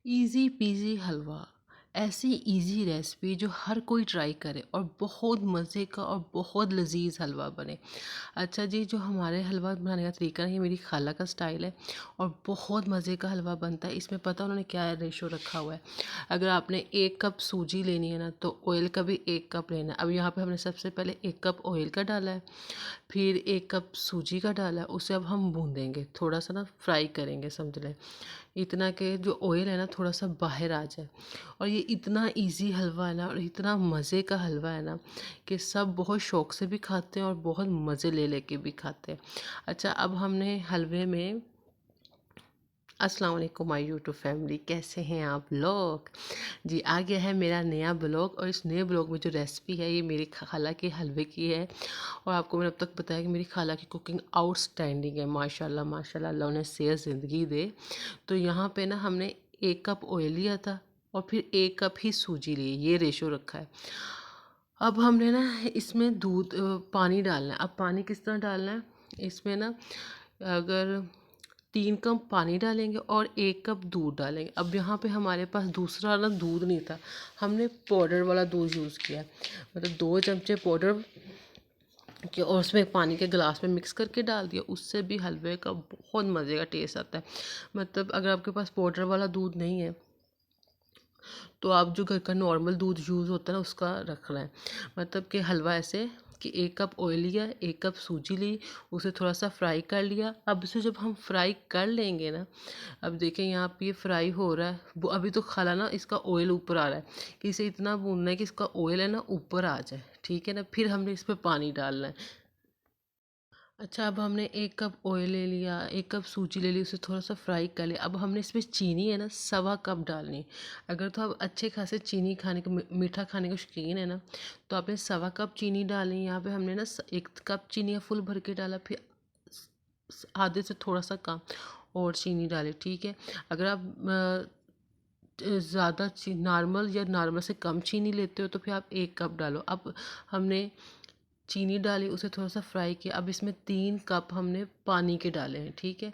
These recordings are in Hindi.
इजी पीजी हलवा, ऐसी इजी रेसिपी जो हर कोई ट्राई करे और बहुत मज़े का और बहुत लजीज हलवा बने। अच्छा जी, जो हमारे हलवा बनाने का तरीका है, ये मेरी खाला का स्टाइल है और बहुत मज़े का हलवा बनता है। इसमें पता उन्होंने क्या रेशो रखा हुआ है। अगर आपने 1 कप सूजी लेनी है ना, तो ऑयल का भी 1 कप लेना है। अब यहाँ पे हमने सबसे पहले 1 कप ऑयल का डाला है, फिर 1 कप सूजी का डाला है। उसे अब हम भूनेंगे, थोड़ा सा ना फ्राई करेंगे, समझ लें इतना कि जो ऑयल है ना थोड़ा सा बाहर आ जाए। और ये इतना इजी हलवा है ना और इतना मज़े का हलवा है ना कि सब बहुत शौक़ से भी खाते हैं और बहुत मज़े ले लेके भी खाते हैं। अच्छा, अब हमने हलवे में अस्सलाम वालेकुम माय यूट्यूब फैमिली, कैसे हैं आप लोग। जी, आ गया है मेरा नया ब्लॉग और इस नए ब्लॉग में जो रेसिपी है ये मेरी खाला के हलवे की है। और आपको मैंने अब तक बताया कि मेरी खाला की कुकिंग आउटस्टैंडिंग है, माशाल्लाह माशाल्लाह, अल्लाह उन्हें सेहत ज़िंदगी दे। तो यहाँ पे ना हमने 1 कप ऑयल लिया था और फिर 1 कप ही सूजी ली, ये रेशो रखा है। अब हमने ना इसमें पानी डालना है। अब पानी किस तरह डालना है, इसमें ना अगर 3 कप पानी डालेंगे और 1 कप दूध डालेंगे। अब यहाँ पे हमारे पास दूसरा ना दूध नहीं था, हमने पाउडर वाला दूध यूज़ किया। मतलब 2 चमचे पाउडर के और उसमें पानी के गिलास में मिक्स करके डाल दिया। उससे भी हलवे का बहुत मज़े का टेस्ट आता है। मतलब अगर आपके पास पाउडर वाला दूध नहीं है तो आप जो घर का नॉर्मल दूध यूज़ होता है ना उसका रखना है। मतलब कि हलवा ऐसे कि 1 कप ऑयल लिया, 1 कप सूजी ली, उसे थोड़ा सा फ्राई कर लिया। अब इसे जब हम फ्राई कर लेंगे ना, अब देखें यहाँ पे ये फ्राई हो रहा है। वो अभी तो खाला ना इसका ऑयल ऊपर आ रहा है कि इसे इतना भूनना है कि इसका ऑयल है ना ऊपर आ जाए, ठीक है ना। फिर हमने इस पर पानी डालना है। अच्छा, अब हमने 1 कप ऑयल ले लिया, 1 कप सूजी ले ली, उसे थोड़ा सा फ्राई कर लिया। अब हमने इसमें चीनी है ना 1.25 कप डालनी। अगर तो आप अच्छे खासे चीनी खाने के मीठा खाने के शौकीन है ना, तो आपने 1.25 कप चीनी डालनी। यहाँ पे हमने ना 1 कप चीनी फुल भर के डाला, फिर आधे से थोड़ा सा कम और चीनी डाली, ठीक है। अगर आप ज़्यादा नॉर्मल या नॉर्मल से कम चीनी लेते हो तो फिर आप 1 कप डालो। अब हमने चीनी डाली, उसे थोड़ा सा फ्राई किया। अब इसमें 3 कप हमने पानी के डाले हैं, ठीक है।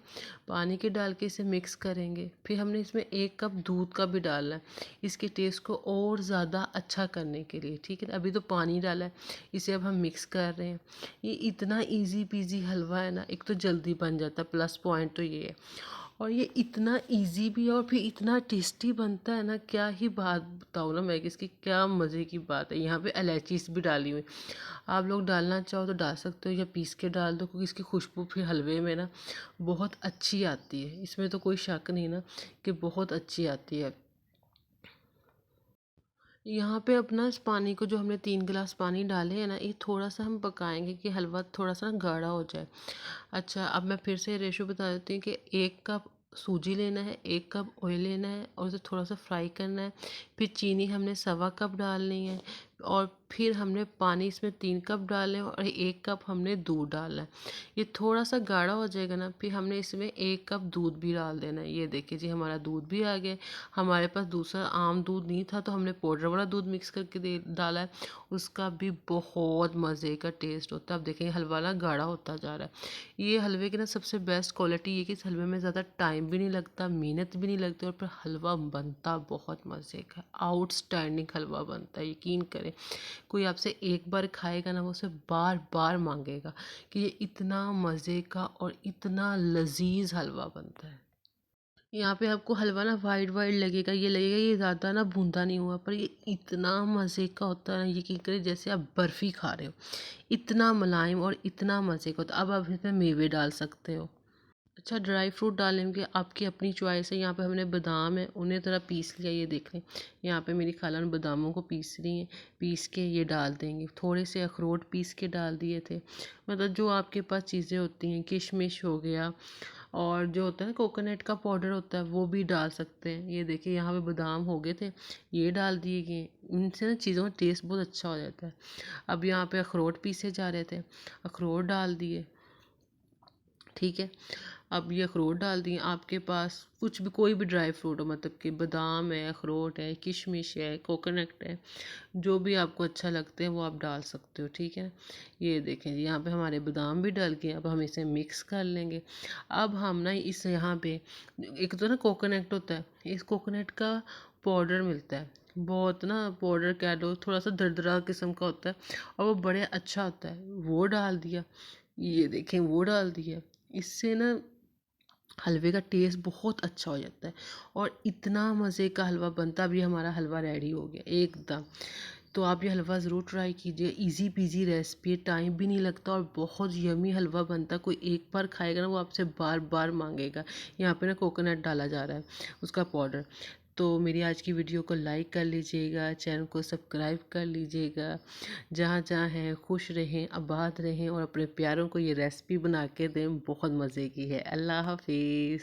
पानी के डाल के इसे मिक्स करेंगे। फिर हमने इसमें 1 कप दूध का भी डालना है, इसके टेस्ट को और ज़्यादा अच्छा करने के लिए, ठीक है। अभी तो पानी डाला है, इसे अब हम मिक्स कर रहे हैं। ये इतना इजी पीजी हलवा है ना, एक तो जल्दी बन जाता है, प्लस पॉइंट तो ये है। और ये इतना इजी भी है और फिर इतना टेस्टी बनता है ना, क्या ही बात बताऊँ ना मैं कि इसकी क्या मज़े की बात है। यहाँ पे इलायचीज भी डाली हुई, आप लोग डालना चाहो तो डाल सकते हो या पीस के डाल दो, क्योंकि इसकी खुशबू फिर हलवे में ना बहुत अच्छी आती है। इसमें तो कोई शक नहीं ना कि बहुत अच्छी आती है। यहाँ पे अपना इस पानी को, जो हमने 3 गिलास पानी डाले हैं ना, ये थोड़ा सा हम पकाएंगे कि हलवा थोड़ा सा ना गाढ़ा हो जाए। अच्छा, अब मैं फिर से रेशो बता देती हूँ कि 1 कप सूजी लेना है, 1 कप ऑयल लेना है और उसे थोड़ा सा फ्राई करना है। फिर चीनी हमने 1.25 कप डालनी है और फिर हमने पानी इसमें 3 कप डाले और 1 कप हमने दूध डालना है। ये थोड़ा सा गाढ़ा हो जाएगा ना, फिर हमने इसमें 1 कप दूध भी डाल देना है। ये देखिए जी, हमारा दूध भी आ गया। हमारे पास दूसरा आम दूध नहीं था तो हमने पाउडर वाला दूध मिक्स करके दे डाला है, उसका भी बहुत मज़े का टेस्ट होता है। अब देखेंगे हलवा ना गाढ़ा होता जा रहा है। ये हलवे की ना सबसे बेस्ट क्वालिटी ये कि इस हलवे में ज़्यादा टाइम भी नहीं लगता, मेहनत भी नहीं लगती और फिर हलवा बनता बहुत मज़े का, आउटस्टैंडिंग हलवा बनता है। यकीन करें, कोई आपसे एक बार खाएगा ना वो उसे बार बार मांगेगा कि ये इतना मज़े का और इतना लजीज हलवा बनता है। यहाँ पे आपको हलवा ना वाइट वाइट लगेगा, ये लगेगा ये ज़्यादा ना भूनता नहीं हुआ, पर ये इतना मज़े का होता है ना, यकीन करिए जैसे आप बर्फ़ी खा रहे हो। इतना मुलायम और इतना मज़े का होता है। अब आप इसमें मेवे डाल सकते हो। अच्छा, ड्राई फ्रूट डालेंगे, आपकी अपनी चॉइस है। यहाँ पे हमने बादाम है, उन्हें ज़रा पीस लिया, ये देख लें। यहाँ पे मेरी खाला ने बादामों को पीस रही हैं, पीस के ये डाल देंगे। थोड़े से अखरोट पीस के डाल दिए थे। मतलब जो आपके पास चीज़ें होती हैं, किशमिश हो गया और जो होता है ना कोकोनट का पाउडर होता है वो भी डाल सकते हैं। ये देखिए यहाँ पे बादाम हो गए थे, ये डाल दिए गए। इनसे ना चीज़ों का टेस्ट बहुत अच्छा हो जाता है। अब यहाँ पे अखरोट पीसे जा रहे थे, अखरोट डाल दिए, ठीक है। अब ये अखरोट डाल दिए, आपके पास कुछ भी कोई भी ड्राई फ्रूट हो, मतलब कि बादाम है, अखरोट है, किशमिश है, कोकोनट है, जो भी आपको अच्छा लगते हैं वो आप डाल सकते हो, ठीक है। ये देखें जी, यहाँ पे हमारे बादाम भी डल गए। अब हम इसे मिक्स कर लेंगे। अब हम ना इस यहाँ पे एक तो ना कोकोनट होता है, इस कोकोनट का पाउडर मिलता है, बहुत ना पाउडर कह लो, थोड़ा सा दरदरा किस्म का होता है और वो बड़े अच्छा होता है, वो डाल दिया। ये देखें वो डाल दिया। इससे ना हलवे का टेस्ट बहुत अच्छा हो जाता है और इतना मज़े का हलवा बनता है। अभी हमारा हलवा रेडी हो गया एकदम। तो आप ये हलवा ज़रूर ट्राई कीजिए, इजी पीजी रेसिपी है, टाइम भी नहीं लगता और बहुत यमी हलवा बनता है। कोई एक बार खाएगा ना वो आपसे बार बार मांगेगा। यहाँ पे ना कोकोनट डाला जा रहा है, उसका पाउडर। तो मेरी आज की वीडियो को लाइक कर लीजिएगा, चैनल को सब्सक्राइब कर लीजिएगा। जहाँ जहाँ हैं खुश रहें, आबाद रहें और अपने प्यारों को ये रेसिपी बना के दें, बहुत मज़े की है। अल्लाह हाफिज़।